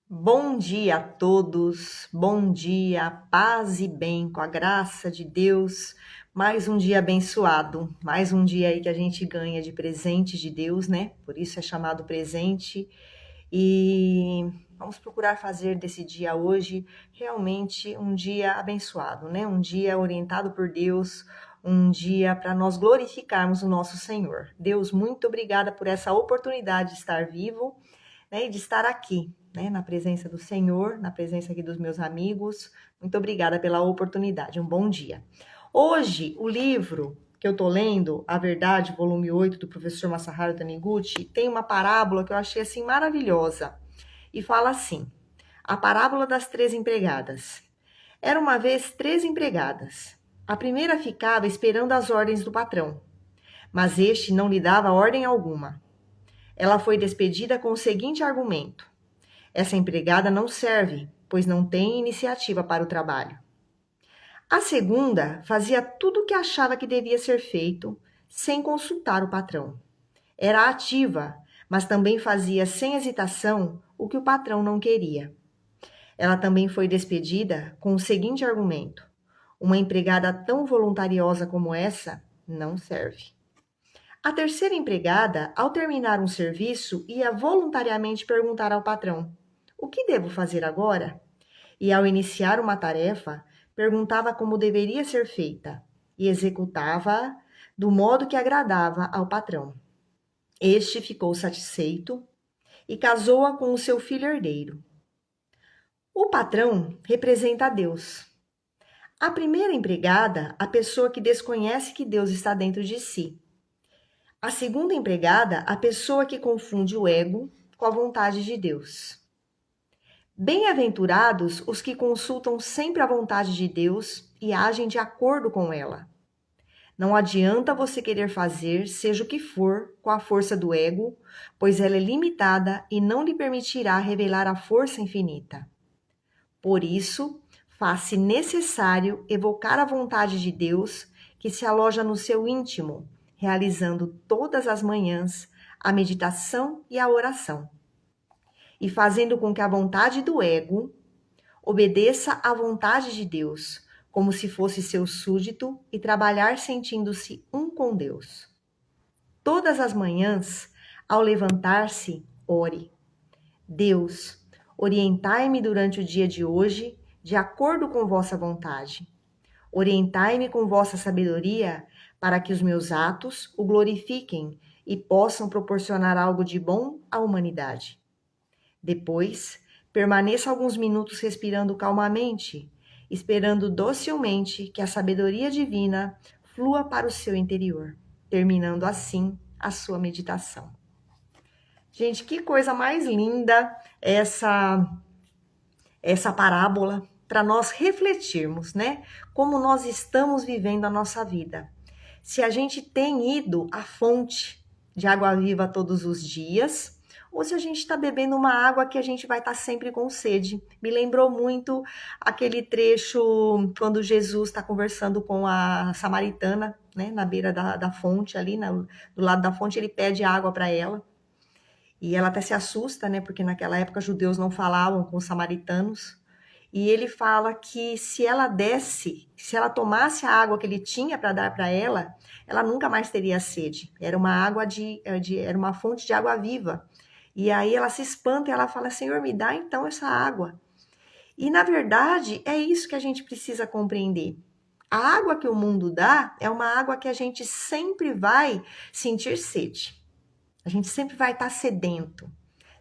Bom dia a todos, bom dia, paz e bem, com a graça de Deus. Mais um dia abençoado, mais um dia aí que a gente ganha de presente de Deus, né? Por isso é chamado presente. E vamos procurar fazer desse dia hoje realmente um dia abençoado, né? Um dia orientado por Deus, um dia para nós glorificarmos o nosso Senhor. Deus, muito obrigada por essa oportunidade de estar vivo, né, e de estar aqui, né, na presença do Senhor, na presença aqui dos meus amigos. Muito obrigada pela oportunidade. Um bom dia. Hoje, o livro que eu estou lendo, A Verdade, volume 8, do professor Masaharu Taniguchi, tem uma parábola que eu achei assim maravilhosa. E fala assim: a parábola das três empregadas. Era uma vez três empregadas. A primeira ficava esperando as ordens do patrão, mas este não lhe dava ordem alguma. Ela foi despedida com o seguinte argumento: essa empregada não serve, pois não tem iniciativa para o trabalho. A segunda fazia tudo o que achava que devia ser feito, sem consultar o patrão. Era ativa, mas também fazia sem hesitação o que o patrão não queria. Ela também foi despedida com o seguinte argumento: uma empregada tão voluntariosa como essa não serve. A terceira empregada, ao terminar um serviço, ia voluntariamente perguntar ao patrão: o que devo fazer agora? E ao iniciar uma tarefa, perguntava como deveria ser feita e executava-a do modo que agradava ao patrão. Este ficou satisfeito e casou-a com o seu filho herdeiro. O patrão representa a Deus. A primeira empregada, a pessoa que desconhece que Deus está dentro de si. A segunda empregada, a pessoa que confunde o ego com a vontade de Deus. Bem-aventurados os que consultam sempre a vontade de Deus e agem de acordo com ela. Não adianta você querer fazer, seja o que for, com a força do ego, pois ela é limitada e não lhe permitirá revelar a força infinita. Por isso, faz-se necessário evocar a vontade de Deus que se aloja no seu íntimo, realizando todas as manhãs a meditação e a oração, e fazendo com que a vontade do ego obedeça à vontade de Deus, como se fosse seu súdito e trabalhar sentindo-se um com Deus. Todas as manhãs, ao levantar-se, ore: Deus, orientai-me durante o dia de hoje, de acordo com vossa vontade. Orientai-me com vossa sabedoria, para que os meus atos o glorifiquem e possam proporcionar algo de bom à humanidade. Depois, permaneça alguns minutos respirando calmamente, esperando docilmente que a sabedoria divina flua para o seu interior, terminando assim a sua meditação. Gente, que coisa mais linda essa parábola para nós refletirmos, né? Como nós estamos vivendo a nossa vida. Se a gente tem ido à fonte de água viva todos os dias, ou se a gente está bebendo uma água que a gente vai estar sempre com sede. Me lembrou muito aquele trecho quando Jesus está conversando com a samaritana, né, na beira da fonte, ali do lado da fonte, ele pede água para ela. E ela até se assusta, né, porque naquela época os judeus não falavam com os samaritanos. E ele fala que se ela tomasse a água que ele tinha para dar para ela nunca mais teria sede. Era uma água era uma fonte de água viva. E aí ela se espanta e ela fala: Senhor, me dá então essa água. E na verdade é isso que a gente precisa compreender. A água que o mundo dá é uma água que a gente sempre vai sentir sede. A gente sempre vai estar sedento.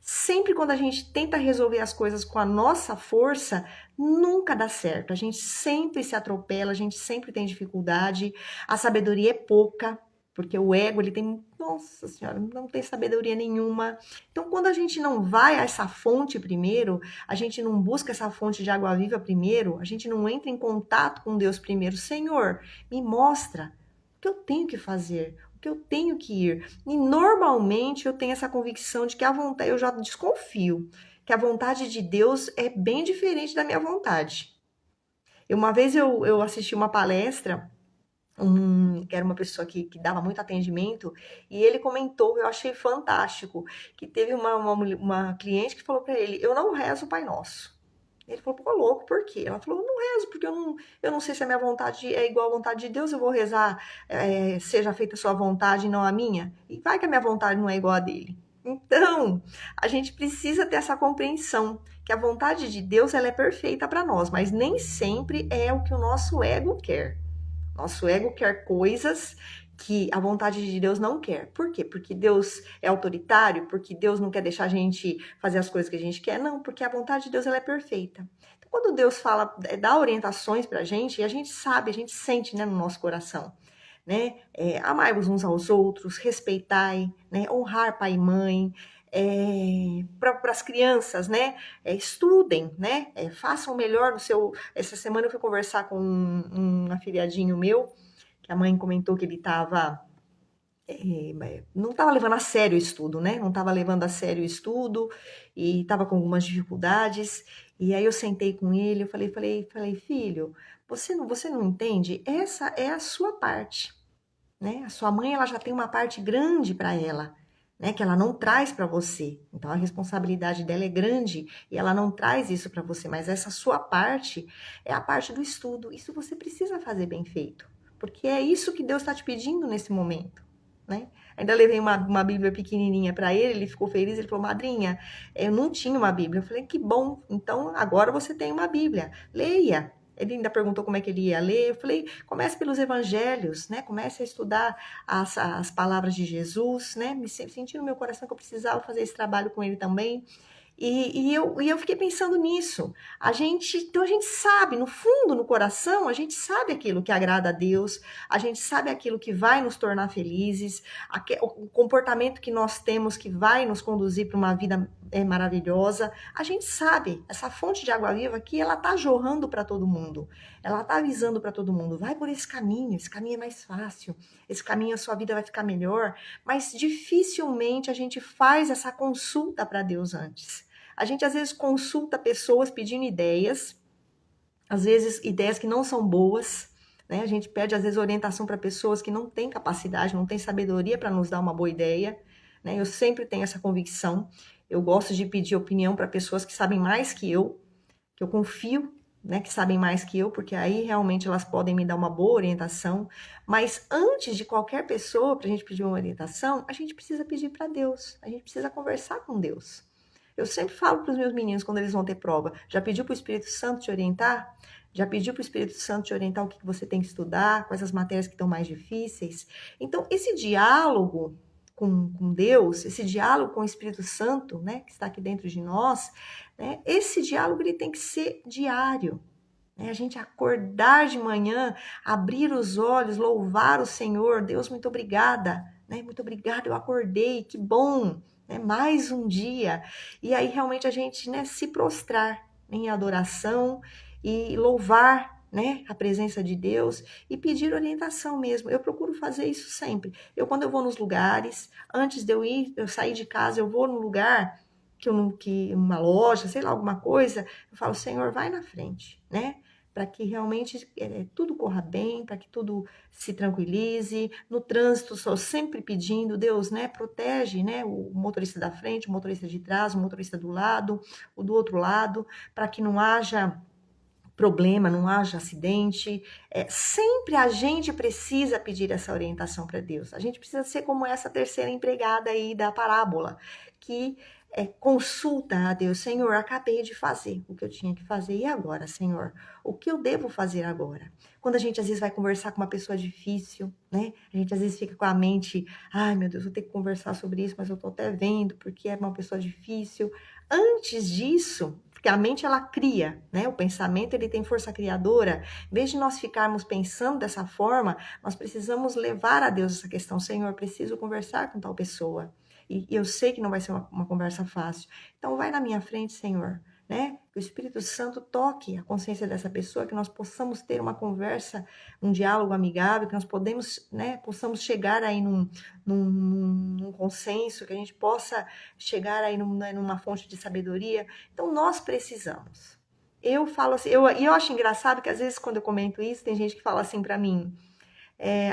Sempre quando a gente tenta resolver as coisas com a nossa força, nunca dá certo. A gente sempre se atropela, a gente sempre tem dificuldade. A sabedoria é pouca, porque o ego, ele tem, nossa senhora, não tem sabedoria nenhuma. Então, quando a gente não vai a essa fonte primeiro, a gente não busca essa fonte de água viva primeiro, a gente não entra em contato com Deus primeiro. Senhor, me mostra o que eu tenho que fazer, que eu tenho que ir. E normalmente eu tenho essa convicção de que a vontade, eu já desconfio, que a vontade de Deus é bem diferente da minha vontade. Uma vez eu assisti uma palestra que era uma pessoa que dava muito atendimento, e ele comentou, eu achei fantástico, que teve uma cliente que falou para ele, eu não rezo o Pai Nosso. Ele falou, pô, louco, por quê? Ela falou, eu não rezo, porque eu não sei se a minha vontade é igual à vontade de Deus, eu vou rezar, seja feita a sua vontade e não a minha. E vai que a minha vontade não é igual a dele. Então, a gente precisa ter essa compreensão que a vontade de Deus ela é perfeita para nós, mas nem sempre é o que o nosso ego quer. Nosso ego quer coisas que a vontade de Deus não quer. Por quê? Porque Deus é autoritário? Porque Deus não quer deixar a gente fazer as coisas que a gente quer? Não, porque a vontade de Deus ela é perfeita. Então, quando Deus fala, dá orientações pra gente, e a gente sabe, a gente sente, né, no nosso coração, né? Amai-vos uns aos outros, respeitai, né? Honrar pai e mãe, para as crianças, né? Estudem, né? Façam o melhor do seu. Essa semana eu fui conversar com um afilhadinho meu, que a mãe comentou que ele estava. Não estava levando a sério o estudo, né? Não estava levando a sério o estudo e estava com algumas dificuldades. E aí eu sentei com ele, eu falei, filho, você não entende? Essa é a sua parte, né? A sua mãe ela já tem uma parte grande para ela, né? Que ela não traz para você. Então a responsabilidade dela é grande e ela não traz isso para você. Mas essa sua parte é a parte do estudo. Isso você precisa fazer bem feito, porque é isso que Deus está te pedindo nesse momento, né? Ainda levei uma Bíblia pequenininha para ele ficou feliz, ele falou, madrinha, eu não tinha uma Bíblia. Eu falei, que bom, então agora você tem uma Bíblia, leia. Ele ainda perguntou como é que ele ia ler. Eu falei, comece pelos evangelhos, né? Comece a estudar as palavras de Jesus, né? Me senti no meu coração que eu precisava fazer esse trabalho com ele também. E eu fiquei pensando nisso. Então a gente sabe, no fundo, no coração, a gente sabe aquilo que agrada a Deus, a gente sabe aquilo que vai nos tornar felizes, o comportamento que nós temos que vai nos conduzir para uma vida maravilhosa. A gente sabe, essa fonte de água viva aqui, ela tá jorrando para todo mundo. Ela tá avisando para todo mundo, vai por esse caminho é mais fácil, esse caminho a sua vida vai ficar melhor, mas dificilmente a gente faz essa consulta para Deus antes. A gente às vezes consulta pessoas pedindo ideias, às vezes ideias que não são boas, né? A gente pede às vezes orientação para pessoas que não têm capacidade, não têm sabedoria para nos dar uma boa ideia, né? Eu sempre tenho essa convicção. Eu gosto de pedir opinião para pessoas que sabem mais que eu confio, né, que sabem mais que eu, porque aí realmente elas podem me dar uma boa orientação. Mas antes de qualquer pessoa, para a gente pedir uma orientação, a gente precisa pedir para Deus, a gente precisa conversar com Deus. Eu sempre falo para os meus meninos quando eles vão ter prova, já pediu para o Espírito Santo te orientar? Já pediu para o Espírito Santo te orientar o que você tem que estudar, quais as matérias que estão mais difíceis? Então, esse diálogo com Deus, esse diálogo com o Espírito Santo, né, que está aqui dentro de nós, né, esse diálogo ele tem que ser diário. Né? A gente acordar de manhã, abrir os olhos, louvar o Senhor. Deus, muito obrigada. Né? Muito obrigada, eu acordei, que bom. Né? Mais um dia. E aí realmente a gente, né, se prostrar em adoração e louvar, né, a presença de Deus e pedir orientação mesmo. Eu procuro fazer isso sempre. Quando eu vou nos lugares, antes de eu sair de casa, eu vou num lugar que uma loja, sei lá, alguma coisa, eu falo, Senhor, vai na frente, né? Para que realmente tudo corra bem, para que tudo se tranquilize. No trânsito, estou sempre pedindo, Deus, né, protege, né, o motorista da frente, o motorista de trás, o motorista do lado, o do outro lado, para que não haja problema, não haja acidente. Sempre a gente precisa pedir essa orientação para Deus. A gente precisa ser como essa terceira empregada aí da parábola, que consulta a Deus. Senhor, acabei de fazer o que eu tinha que fazer. E agora, Senhor? O que eu devo fazer agora? Quando a gente às vezes vai conversar com uma pessoa difícil, né? A gente às vezes fica com a mente, ai meu Deus, vou ter que conversar sobre isso, mas eu tô até vendo porque é uma pessoa difícil. Antes disso, porque a mente ela cria, né? O pensamento ele tem força criadora. Em vez de nós ficarmos pensando dessa forma, nós precisamos levar a Deus essa questão. Senhor, preciso conversar com tal pessoa. E eu sei que não vai ser uma conversa fácil. Então vai na minha frente, Senhor, né? Que o Espírito Santo toque a consciência dessa pessoa, que nós possamos ter uma conversa, um diálogo amigável, que nós possamos chegar aí num consenso, que a gente possa chegar aí numa fonte de sabedoria. Então nós precisamos. Eu falo assim, e eu acho engraçado que às vezes quando eu comento isso, tem gente que fala assim para mim,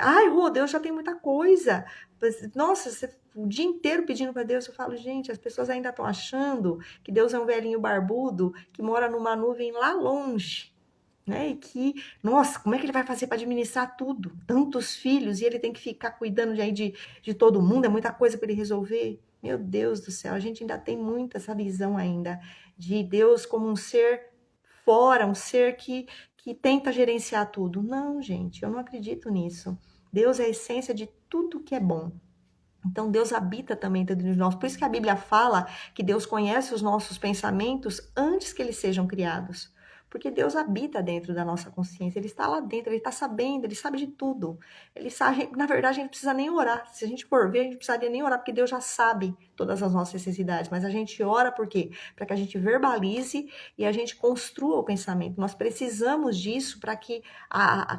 Ai, Rô, Deus já tem muita coisa. Nossa, você, o dia inteiro pedindo para Deus. Eu falo, gente, as pessoas ainda estão achando que Deus é um velhinho barbudo que mora numa nuvem lá longe. Né? E que, nossa, como é que ele vai fazer para administrar tudo? Tantos filhos, e ele tem que ficar cuidando de todo mundo, é muita coisa para ele resolver. Meu Deus do céu, a gente ainda tem muito essa visão ainda de Deus como um ser fora, um ser que tenta gerenciar tudo. Não, gente, eu não acredito nisso. Deus é a essência de tudo que é bom. Então Deus habita também dentro de nós. Por isso que a Bíblia fala que Deus conhece os nossos pensamentos antes que eles sejam criados. Porque Deus habita dentro da nossa consciência, Ele está lá dentro, Ele está sabendo, Ele sabe de tudo. Ele sabe, na verdade, a gente não precisa nem orar. Se a gente for ver, a gente não precisaria nem orar, porque Deus já sabe todas as nossas necessidades. Mas a gente ora por quê? Para que a gente verbalize e a gente construa o pensamento. Nós precisamos disso para que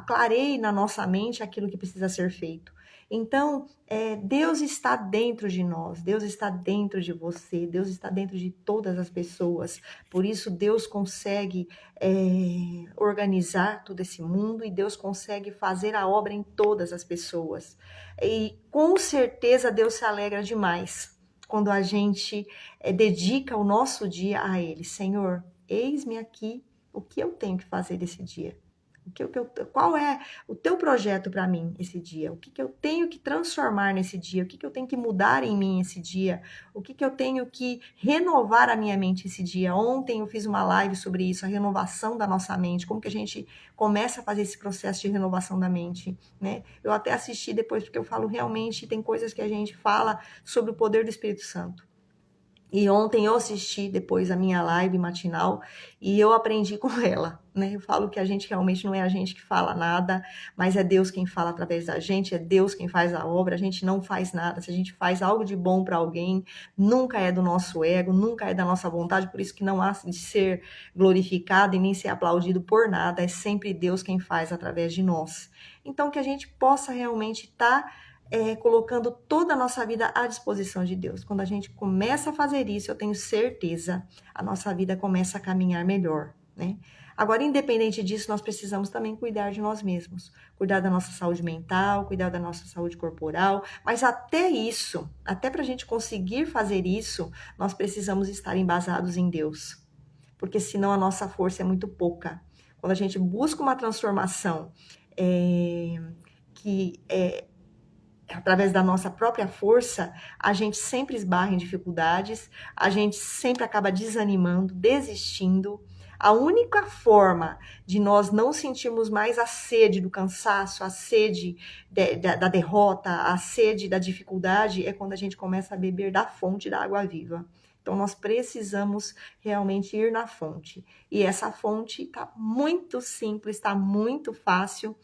clareie na nossa mente aquilo que precisa ser feito. Então, Deus está dentro de nós, Deus está dentro de você, Deus está dentro de todas as pessoas. Por isso, Deus consegue organizar todo esse mundo e Deus consegue fazer a obra em todas as pessoas. E com certeza Deus se alegra demais quando a gente dedica o nosso dia a Ele. Senhor, eis-me aqui, o que eu tenho que fazer desse dia? Qual é o teu projeto para mim esse dia? O que eu tenho que transformar nesse dia? O que eu tenho que mudar em mim esse dia? O que eu tenho que renovar a minha mente esse dia? Ontem eu fiz uma live sobre isso, a renovação da nossa mente, como que a gente começa a fazer esse processo de renovação da mente, né? Eu até assisti depois, porque eu falo realmente, tem coisas que a gente fala sobre o poder do Espírito Santo. E ontem eu assisti depois a minha live matinal e eu aprendi com ela, né? Eu falo que a gente realmente não é a gente que fala nada, mas é Deus quem fala através da gente, é Deus quem faz a obra, a gente não faz nada. Se a gente faz algo de bom para alguém, nunca é do nosso ego, nunca é da nossa vontade, por isso que não há de ser glorificado e nem ser aplaudido por nada, é sempre Deus quem faz através de nós. Então que a gente possa realmente estar colocando toda a nossa vida à disposição de Deus. Quando a gente começa a fazer isso, eu tenho certeza, a nossa vida começa a caminhar melhor, né? Agora, independente disso, nós precisamos também cuidar de nós mesmos, cuidar da nossa saúde mental, cuidar da nossa saúde corporal, mas até isso, até para a gente conseguir fazer isso, nós precisamos estar embasados em Deus, porque senão a nossa força é muito pouca. Quando a gente busca uma transformação que através da nossa própria força, a gente sempre esbarra em dificuldades, a gente sempre acaba desanimando, desistindo. A única forma de nós não sentirmos mais a sede do cansaço, a sede da derrota, a sede da dificuldade, é quando a gente começa a beber da fonte da água viva. Então, nós precisamos realmente ir na fonte. E essa fonte está muito simples, está muito fácil,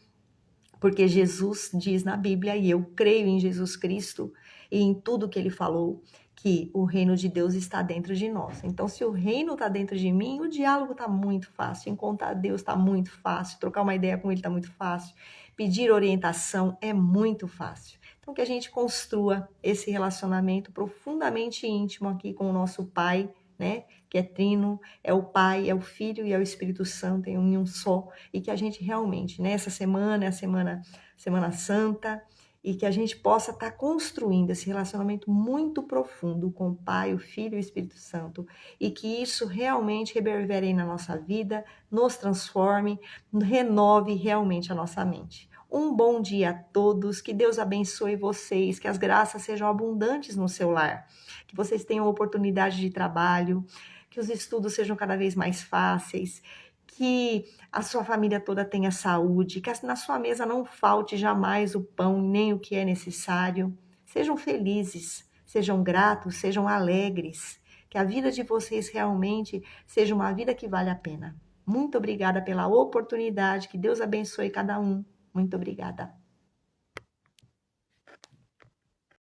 porque Jesus diz na Bíblia, e eu creio em Jesus Cristo e em tudo que ele falou, que o reino de Deus está dentro de nós. Então, se o reino está dentro de mim, o diálogo está muito fácil, encontrar Deus está muito fácil, trocar uma ideia com ele está muito fácil, pedir orientação é muito fácil. Então, que a gente construa esse relacionamento profundamente íntimo aqui com o nosso Pai, né? Que é trino, é o Pai, é o Filho e é o Espírito Santo em um só, e que a gente realmente, nessa semana, é a semana Santa, e que a gente possa estar construindo esse relacionamento muito profundo com o Pai, o Filho e o Espírito Santo, e que isso realmente reverbere na nossa vida, nos transforme, renove realmente a nossa mente. Um bom dia a todos, que Deus abençoe vocês, que as graças sejam abundantes no seu lar, que vocês tenham oportunidade de trabalho, que os estudos sejam cada vez mais fáceis, que a sua família toda tenha saúde, que na sua mesa não falte jamais o pão, nem o que é necessário. Sejam felizes, sejam gratos, sejam alegres, que a vida de vocês realmente seja uma vida que vale a pena. Muito obrigada pela oportunidade, que Deus abençoe cada um. Muito obrigada.